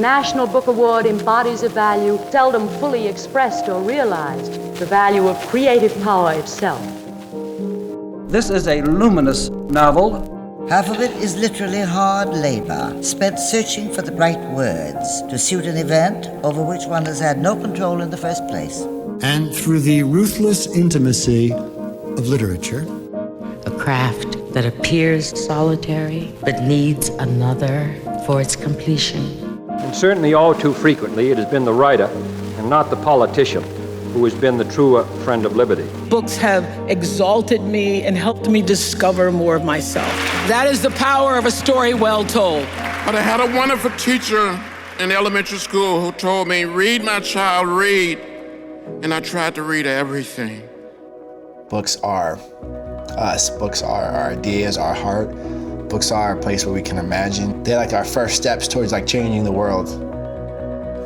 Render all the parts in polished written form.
National Book Award embodies a value seldom fully expressed or realized, the value of creative power itself. This is a luminous novel. Half of it is literally hard labor, spent searching for the right words to suit an event over which one has had no control in the first place. And through the ruthless intimacy of literature. A craft that appears solitary, but needs another for its completion. And certainly all too frequently it has been the writer and not the politician who has been the true friend of liberty. Books have exalted me and helped me discover more of myself. That is the power of a story well told. But I had a wonderful teacher in elementary school who told me, read, my child, read. And I tried to read everything. Books are us. Books are our ideas, our heart. Books are a place where we can imagine. They're like our first steps towards changing the world.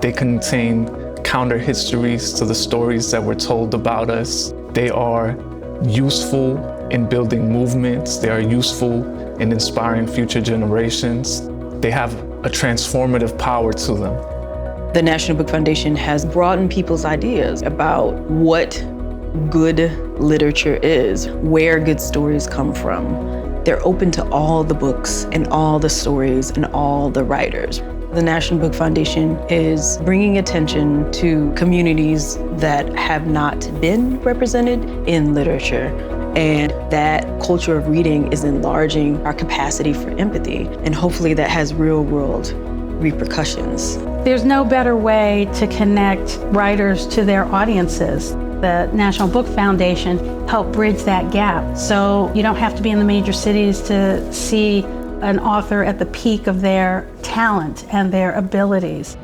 They contain counter histories to the stories that were told about us. They are useful in building movements. They are useful in inspiring future generations. They have a transformative power to them. The National Book Foundation has broadened people's ideas about what good literature is, where good stories come from. They're open to all the books and all the stories and all the writers. The National Book Foundation is bringing attention to communities that have not been represented in literature. And that culture of reading is enlarging our capacity for empathy. And hopefully that has real-world repercussions. There's no better way to connect writers to their audiences. The National Book Foundation helped bridge that gap. So you don't have to be in the major cities to see an author at the peak of their talent and their abilities.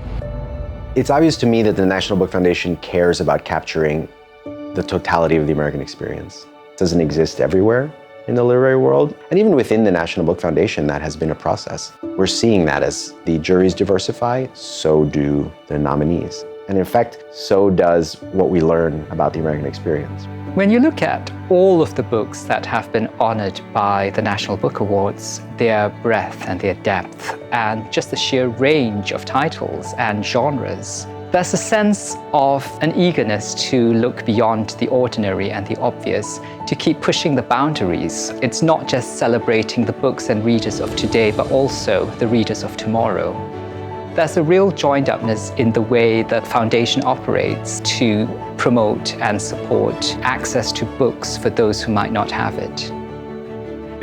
It's obvious to me that the National Book Foundation cares about capturing the totality of the American experience. It doesn't exist everywhere in the literary world. And even within the National Book Foundation, that has been a process. We're seeing that as the juries diversify, so do the nominees. And in fact, so does what we learn about the American experience. When you look at all of the books that have been honored by the National Book Awards, their breadth and their depth, and just the sheer range of titles and genres, there's a sense of an eagerness to look beyond the ordinary and the obvious, to keep pushing the boundaries. It's not just celebrating the books and readers of today, but also the readers of tomorrow. There's a real joined-upness in the way the foundation operates to promote and support access to books for those who might not have it.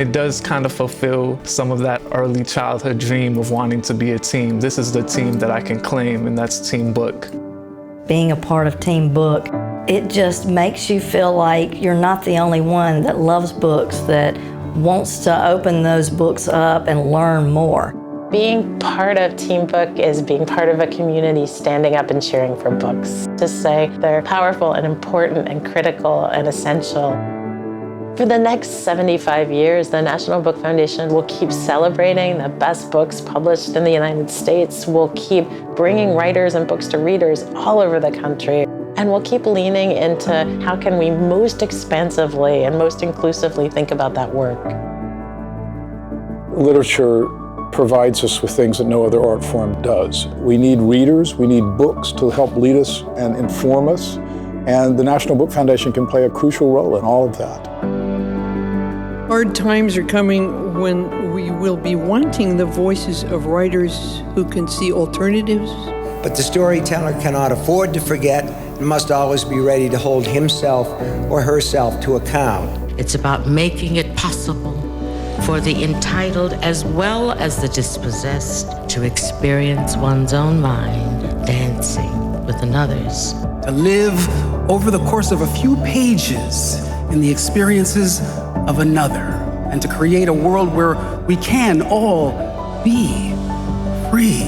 It does kind of fulfill some of that early childhood dream of wanting to be a team. This is the team that I can claim, and that's Team Book. Being a part of Team Book, it just makes you feel like you're not the only one that loves books, that wants to open those books up and learn more. Being part of Team Book is being part of a community standing up and cheering for books. To say they're powerful and important and critical and essential. For the next 75 years, the National Book Foundation will keep celebrating the best books published in the United States. We'll keep bringing writers and books to readers all over the country. And we'll keep leaning into how can we most expansively and most inclusively think about that work. Literature provides us with things that no other art form does. We need readers, we need books to help lead us and inform us, and the National Book Foundation can play a crucial role in all of that. Hard times are coming when we will be wanting the voices of writers who can see alternatives. But the storyteller cannot afford to forget and must always be ready to hold himself or herself to account. It's about making it possible for the entitled as well as the dispossessed to experience one's own mind dancing with another's. To live over the course of a few pages in the experiences of another, and to create a world where we can all be free.